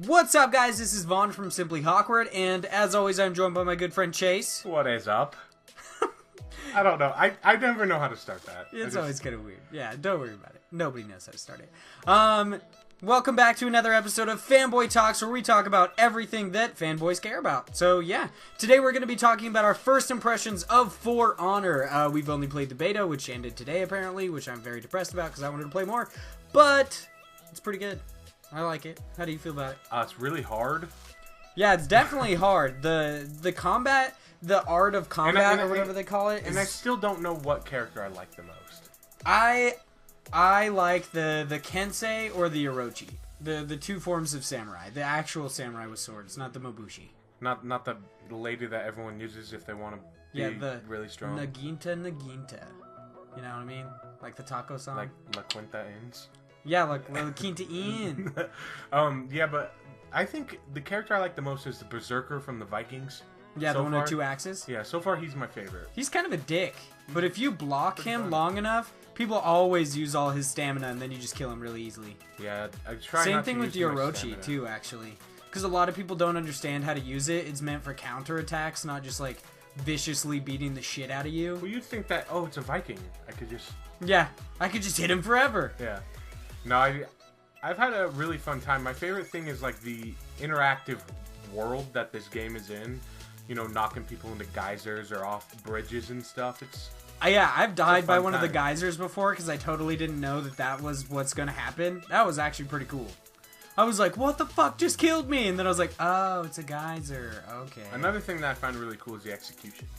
What's up, guys? This is Vaughn from Simply Hawkward, and as always, I'm joined by my good friend Chase. What is up? I don't know. I never know how to start that. It's always kind of weird. Yeah, don't worry about it. Nobody knows how to start it. Welcome back to another episode of Fanboy Talks, where we talk about everything that fanboys care about. So, yeah, today we're going to be talking about our first impressions of For Honor. We've only played the beta, which ended today, apparently, which I'm very depressed about because I wanted to play more. But it's pretty good. I like it. How do you feel about it? It's really hard. Yeah, it's definitely hard. The combat, the art of combat, or whatever they call it. And I still don't know what character I like the most. I like the Kensei or the Orochi. The two forms of samurai. The actual samurai with swords, not the Mabushi. Not the lady that everyone uses if they want to be really strong. Naginta. You know what I mean? Like the taco song? Like La Quinta Ins. Yeah, like La Quinta Inn. Yeah, but I think the character I like the most is the Berserker from the Vikings. Yeah, the one with 2 axes? Yeah, so far he's my favorite. He's kind of a dick, but if you block him long enough, people always use all his stamina, and then you just kill him really easily. Yeah, I try Same not thing to with the use my Orochi, stamina. too, actually. Because a lot of people don't understand how to use it. It's meant for counterattacks, not just, like, viciously beating the shit out of you. Well, you'd think that, oh, it's a Viking. I could just... Yeah, I could just hit him forever. Yeah. No, I've had a really fun time. My favorite thing is, like, the interactive world that this game is in. You know, knocking people into geysers or off bridges and stuff. Yeah, I've died by one of the time. geysers before because I totally didn't know that was what's going to happen. That was actually pretty cool. I was like, what the fuck just killed me? And then I was like, oh, it's a geyser. Okay. Another thing that I find really cool is the executions.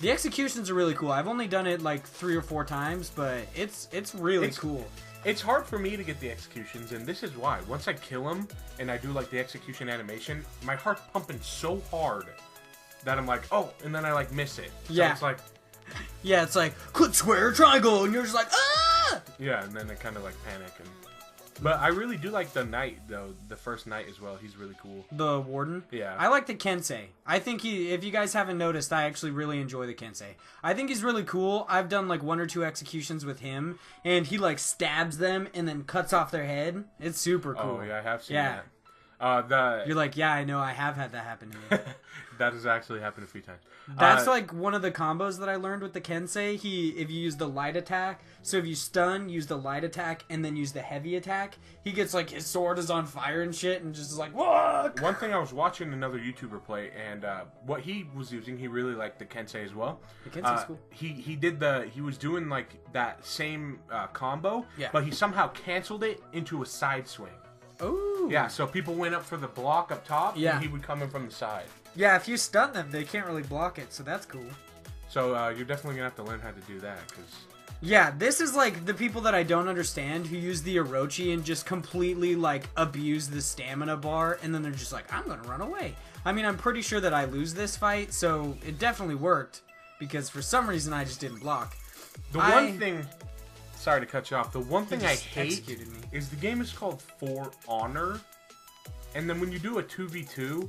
The executions are really cool. I've only done it like 3 or 4 times, but it's really cool. It's hard for me to get the executions, and this is why. Once I kill him and I do like the execution animation, my heart's pumping so hard that I'm like, oh, and then I like miss it. So Yeah. it's like... Yeah, it's like, click square triangle, and you're just like, ah! Yeah, and then I kind of like panic. But I really do like the knight, though. The first knight as well. He's really cool. The warden? Yeah. I like the Kensei. I think if you guys haven't noticed, I actually really enjoy the Kensei. I think he's really cool. I've done like 1 or 2 executions with him, and he like stabs them and then cuts off their head. It's super cool. Oh, yeah, I have seen Yeah. that. You're like, yeah, I know, I have had that happen to me. That has actually happened a few times. That's like one of the combos that I learned with the Kensei. If you use the light attack, so if you stun, use the light attack, and then use the heavy attack, he gets like his sword is on fire and shit, and just is like, whoa! One thing I was watching another YouTuber play, and what he was using, he really liked the Kensei as well. The Kensei's cool. He was doing like that same combo, Yeah. but he somehow canceled it into a side swing. Ooh. Yeah, so people went up for the block up top, Yeah. and he would come in from the side. Yeah, if you stun them, they can't really block it, so that's cool. So you're definitely gonna have to learn how to do that, because Yeah, this is like the people that I don't understand who use the Orochi and just completely like abuse the stamina bar, and then they're just like, I'm gonna run away. I mean, I'm pretty sure that I lose this fight, so it definitely worked, because for some reason I just didn't block. one thing. Sorry to cut you off. The one thing I just hate executed me. is the game is called For Honor, and then when you do a 2v2,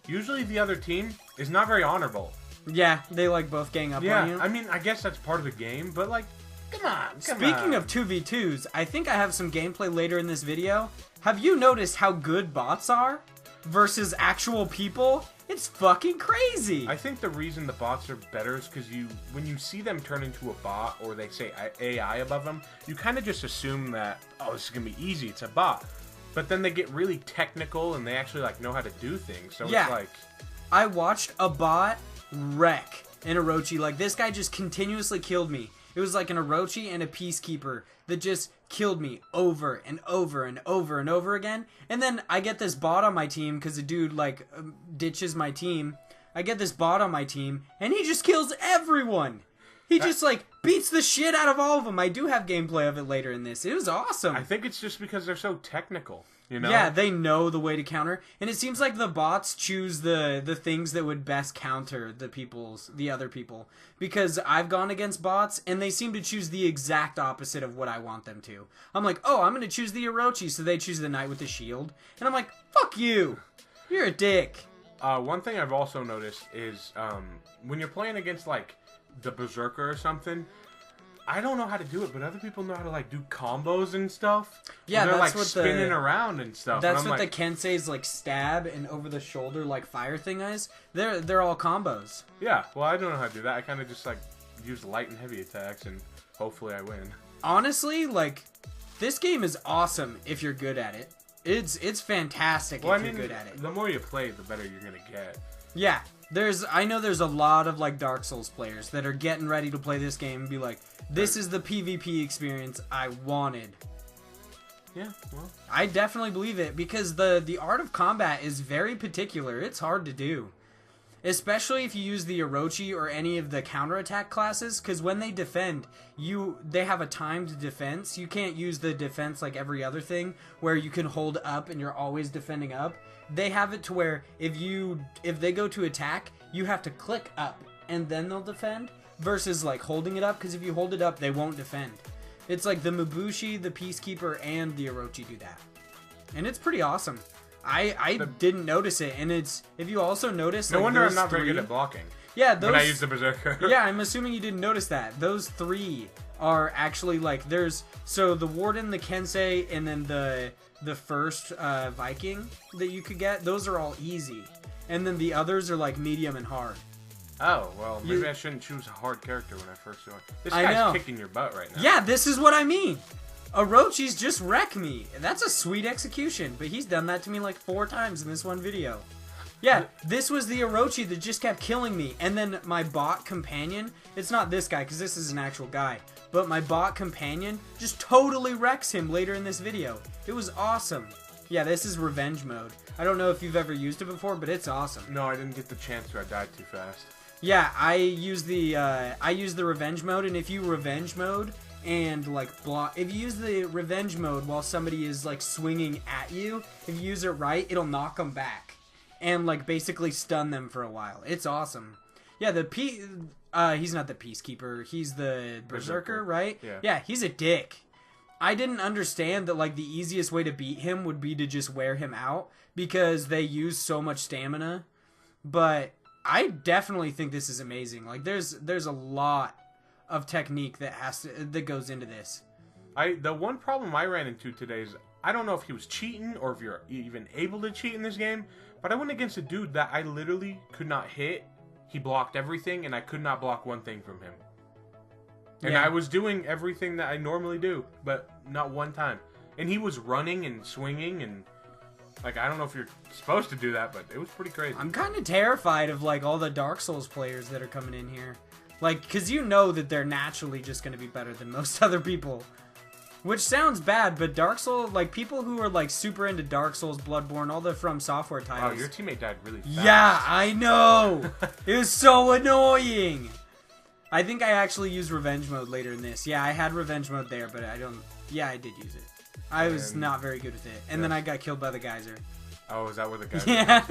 usually the other team is not very honorable. Yeah, they like both gang up on you. I mean, I guess that's part of the game, but like, come on. Speaking of 2v2s, I think I have some gameplay later in this video. Have you noticed how good bots are versus actual people? It's fucking crazy. I think the reason the bots are better is because when you see them turn into a bot, or they say AI above them, you kind of just assume that, oh, this is gonna be easy, it's a bot. But then they get really technical and they actually like know how to do things. So Yeah. it's like, I watched a bot wreck an Orochi. Like, this guy just continuously killed me. It was like an Orochi and a Peacekeeper that just killed me over and over and over and over again. And then I get this bot on my team because the dude, like, ditches my team. I get this bot on my team, and he just kills everyone. He just, like, beats the shit out of all of them. I do have gameplay of it later in this. It was awesome. I think it's just because they're so technical, you know? Yeah, they know the way to counter, and it seems like the bots choose the things that would best counter the other people. Because I've gone against bots, and they seem to choose the exact opposite of what I want them to. I'm like, oh, I'm going to choose the Orochi, so they choose the knight with the shield. And I'm like, fuck you! You're a dick. One thing I've also noticed is when you're playing against, like, the Berserker or something, I don't know how to do it, but other people know how to like do combos and stuff. Yeah, they're that's like what spinning around and stuff. That's and what the Kensei's like stab and over the shoulder like fire thing is. They're all combos. Yeah, well, I don't know how to do that. I kind of just like use light and heavy attacks, and hopefully I win. Honestly, like this game is awesome if you're good at it. It's fantastic if you're good at it. The more you play, the better you're gonna get. Yeah, I know there's a lot of like Dark Souls players that are getting ready to play this game and be like, this is the PvP experience I wanted. Yeah, well, I definitely believe it because the art of combat is very particular. It's hard to do. Especially if you use the Orochi or any of the counterattack classes, because when they defend, they have a timed defense. You can't use the defense like every other thing, where you can hold up and you're always defending up. They have it to where if they go to attack, you have to click up and then they'll defend, versus like holding it up, because if you hold it up, they won't defend. It's like the Mabushi, the Peacekeeper, and the Orochi do that. And it's pretty awesome. I didn't notice it, and it's, if you also notice, no like, wonder I'm not very good at blocking. Yeah, when I use the Berserker. Yeah, I'm assuming you didn't notice that. Those three are actually like so the Warden, the Kensei, and then the first Viking that you could get. Those are all easy, and then the others are like medium and hard. Oh, well, maybe I shouldn't choose a hard character when I first joined. This guy's kicking your butt right now. Yeah, this is what I mean. Orochi's just wreck me. That's a sweet execution, but he's done that to me like 4 times in this one video. Yeah, this was the Orochi that just kept killing me. And then my bot companion, it's not this guy because this is an actual guy, but my bot companion just totally wrecks him later in this video. It was awesome. Yeah, this is revenge mode. I don't know if you've ever used it before, but it's awesome. No, I didn't get the chance to. I died too fast. Yeah, I use the revenge mode, and if you revenge mode and like block, if you use the revenge mode while somebody is like swinging at you, if you use it right, it'll knock them back and like basically stun them for a while. It's awesome. Yeah, he's not the Peacekeeper, he's the Berserker, right? Yeah. Yeah, he's a dick. I didn't understand that like the easiest way to beat him would be to just wear him out because they use so much stamina, but I definitely think this is amazing. Like there's a lot of technique that goes into this. The one problem I ran into today is I don't know if he was cheating or if you're even able to cheat in this game, but I went against a dude that I literally could not hit. He blocked everything and I could not block one thing from him. And I was doing everything that I normally do, but not one time. And he was running and swinging and like, I don't know if you're supposed to do that, but it was pretty crazy. I'm kind of terrified of like all the Dark Souls players that are coming in here. Like, because you know that they're naturally just going to be better than most other people. Which sounds bad, but Dark Souls, like people who are like super into Dark Souls, Bloodborne, all the From Software titles. Wow, your teammate died really fast. Yeah, I know! It was so annoying! I think I actually used Revenge Mode later in this. Yeah, I had Revenge Mode there, but I did use it. I was not very good with it. And then I got killed by the geyser. Oh, is that where the geyser Yeah.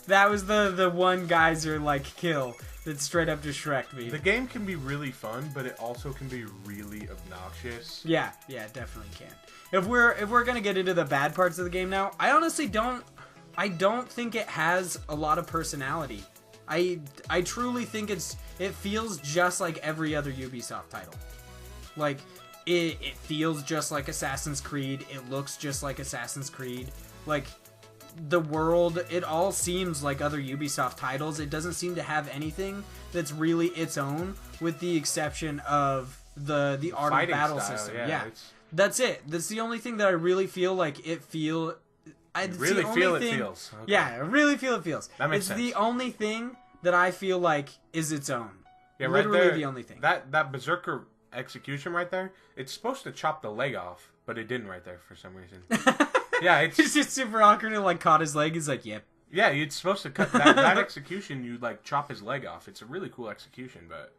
That was the one geyser, like, kill that straight up just Shrek'd me. The game can be really fun, but it also can be really obnoxious. Yeah, it definitely can. If we're gonna get into the bad parts of the game now, I honestly don't think it has a lot of personality. I truly think it feels just like every other Ubisoft title. Like, it feels just like Assassin's Creed. It looks just like Assassin's Creed. Like, the world, it all seems like other Ubisoft titles. It doesn't seem to have anything that's really its own, with the exception of the art of battle style, system. Yeah, that's it. That's the only thing that I really feel like it feels. Really feel it feels. Okay. Yeah, I really feel it feels. That makes sense. It's the only thing that I feel like is its own. Yeah, literally right there, the only thing. That Berserker execution right there, it's supposed to chop the leg off, but it didn't right there for some reason. Yeah, it's just super awkward and like caught his leg. He's like, yep. Yeah, it's supposed to cut that execution. You like chop his leg off. It's a really cool execution, but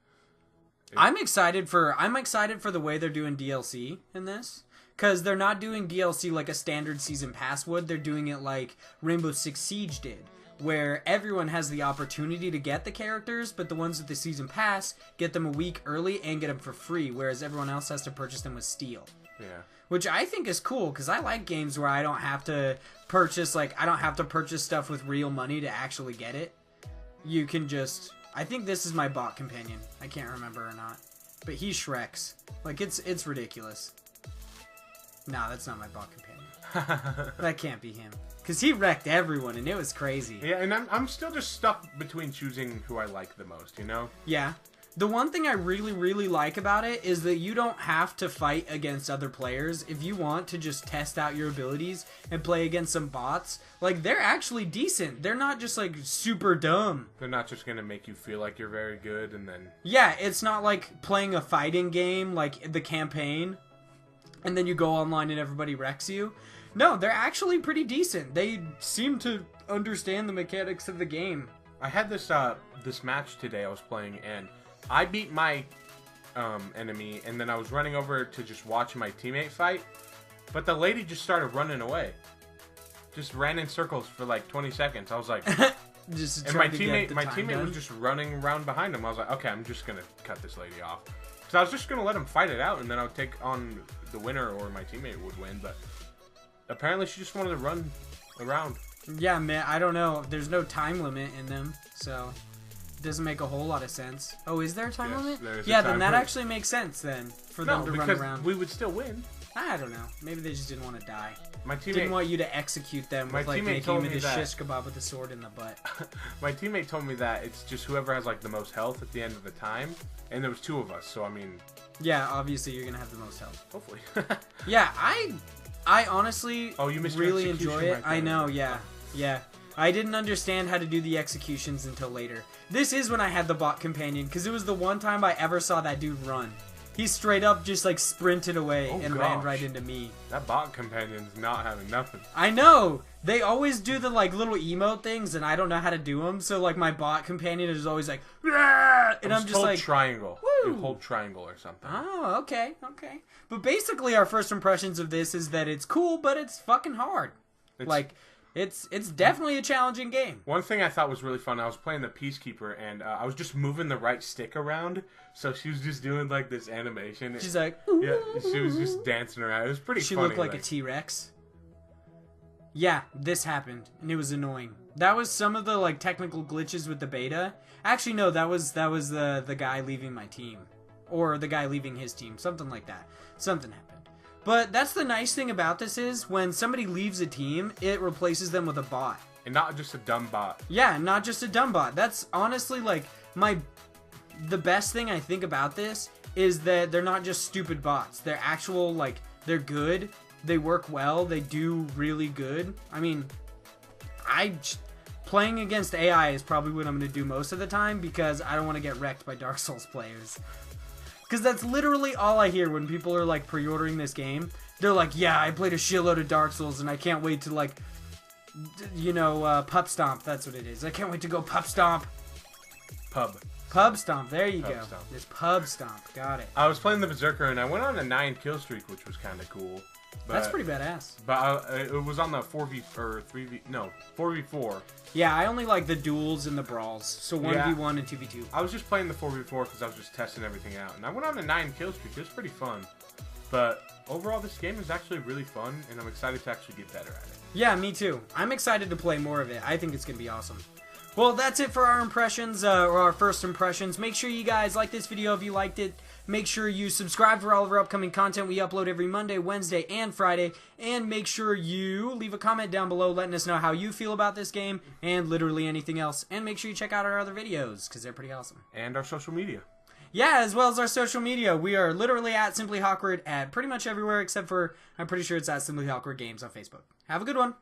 I'm excited for the way they're doing DLC in this, because they're not doing DLC like a standard season pass would. They're doing it like Rainbow Six Siege did, where everyone has the opportunity to get the characters, but the ones with the season pass get them a week early and get them for free, whereas everyone else has to purchase them with steel. Yeah. Which I think is cool, because I like games where I don't have to purchase stuff with real money to actually get it. You can just... I think this is my bot companion. I can't remember or not. But he Shreks. Like, it's ridiculous. Nah, that's not my bot companion. That can't be him. Because he wrecked everyone, and it was crazy. Yeah, and I'm still just stuck between choosing who I like the most, you know? Yeah. The one thing I really, really like about it is that you don't have to fight against other players. If you want to just test out your abilities and play against some bots, like, they're actually decent. They're not just, like, super dumb. They're not just going to make you feel like you're very good and then... Yeah, it's not like playing a fighting game, like the campaign, and then you go online and everybody wrecks you. No, they're actually pretty decent. They seem to understand the mechanics of the game. I had this match today I was playing, and I beat my enemy, and then I was running over to just watch my teammate fight, but the lady just started running away. Just ran in circles for like 20 seconds. I was like... Just and my teammate was just running around behind him. I was like, okay, I'm just going to cut this lady off. Because I was just going to let him fight it out, and then I would take on the winner, or my teammate would win, but apparently she just wanted to run around. Yeah, man, I don't know. There's no time limit in them, so... doesn't make a whole lot of sense. Oh, is there a time limit? Yeah, then that actually makes sense then for them to run around. We would still win. I don't know. Maybe they just didn't want to die. My teammate didn't want you to execute them with like making him into shish kebab with a sword in the butt. My teammate told me that it's just whoever has like the most health at the end of the time, and there was 2 of us, so I mean. Yeah, obviously you're gonna have the most health. Hopefully. Yeah, I honestly you missed really your enjoy execution it. right there. I know, yeah. I didn't understand how to do the executions until later. This is when I had the bot companion, because it was the one time I ever saw that dude run. He straight up just like sprinted away and ran right into me. That bot companion's not having nothing. I know! They always do the like little emote things, and I don't know how to do them, so like my bot companion is always like, "Rah!" And I'm just like, triangle. Woo! You hold triangle or something. Oh, okay. But basically our first impressions of this is that it's cool, but it's fucking hard. It's definitely a challenging game. One thing I thought was really fun, I was playing the Peacekeeper, and I was just moving the right stick around, so she was just doing like this animation. She's like, yeah, she was just dancing around. It was pretty funny. She looked like a T-Rex. Yeah, this happened, and it was annoying. That was some of the like technical glitches with the beta. Actually, no, that was the guy leaving my team, or the guy leaving his team, something like that. Something happened. But that's the nice thing about this is when somebody leaves a team, it replaces them with a bot. And not just a dumb bot. Yeah, not just a dumb bot. That's honestly like the best thing I think about this is that they're not just stupid bots. They're actual, like, they're good. They work well. They do really good. I mean, playing against AI is probably what I'm going to do most of the time because I don't want to get wrecked by Dark Souls players. Because that's literally all I hear when people are, like, pre-ordering this game. They're like, yeah, I played a shitload of Dark Souls, and I can't wait to, like, you know, Pup Stomp. That's what it is. I can't wait to go Pup Stomp. Pub Stomp. There you go. Stomp. It's Pub Stomp. Got it. I was playing the Berserker, and I went on a 9 kill streak, which was kind of cool. But, that's pretty badass. But it was on the 4v4. Yeah, I only like the duels and the brawls. So 1v1 and 2v2. I was just playing the 4v4 because I was just testing everything out. And I went on a 9 kill streak. It was pretty fun. But overall, this game is actually really fun, and I'm excited to actually get better at it. Yeah, me too. I'm excited to play more of it. I think it's going to be awesome. Well, that's it for our impressions, or our first impressions. Make sure you guys like this video if you liked it. Make sure you subscribe for all of our upcoming content. We upload every Monday, Wednesday, and Friday. And make sure you leave a comment down below letting us know how you feel about this game and literally anything else. And make sure you check out our other videos because they're pretty awesome. And our social media. Yeah, as well as our social media. We are literally at Simply Hawkward at pretty much everywhere except for, I'm pretty sure it's at Simply Hawkward Games on Facebook. Have a good one.